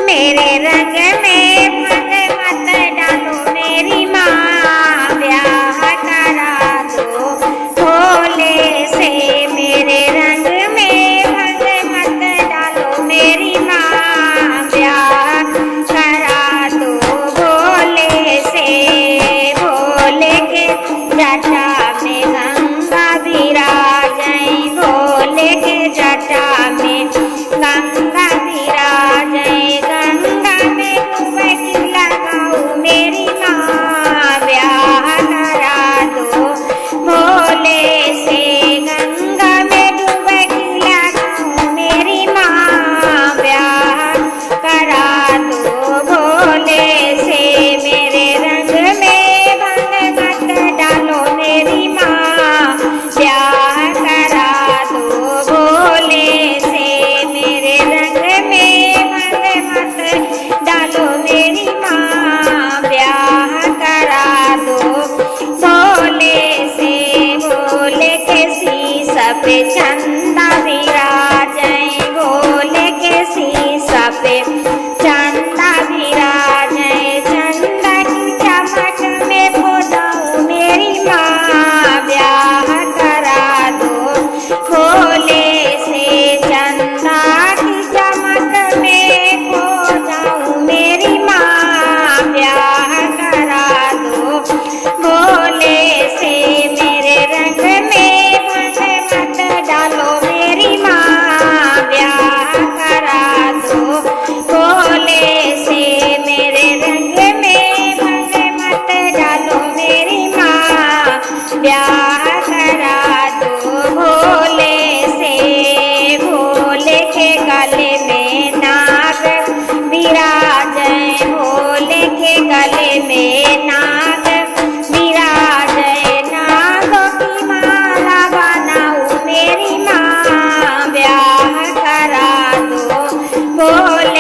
मेरे रंग में भंग मत डालो मेरी माँ, ब्याह करा दो भोले से। मेरे रंग में भंग मत डालो मेरी माँ, ब्याह करा दो भोले से। भोले के जटा में गंगा विराजै, भोले के जटा में गंगा विराजै। गंगा में डुबकी लगाओ मेरी माँ, ब्याह करा दो भोले से। गंगा में डुबकी लगाओ मेरी माँ, ब्याह करा दो भोले से। मेरे रंग में भंग मत डालो मेरी माँ, ब्याह करा दो भोले से। मेरे रंग में भंग मत डालो मेरी माँ, ब्याह करा दो भोले से। भोले के शीशा पे चंदा विराजै, भोले के शीशा पे चंदा विराजै। चंदा की चमक में खो जाऊं मेरी माँ, ब्याह करा दो भोले से। चंदा की चमक में खो जाऊं मेरी माँ, ब्याह करा दो भोले से। मेरे रंग में भंग मत डालो मेरी माँ, ब्याह करा दो भोले से। मेरे रंग में भंग मत डालो मेरी माँ, ब्याह करा दो भोले से। भोले के गले में नाग विराजै, भोले के गले में नाग विराजै। नागों की माला बनाऊं मेरी माँ, ब्याह करा दो भोले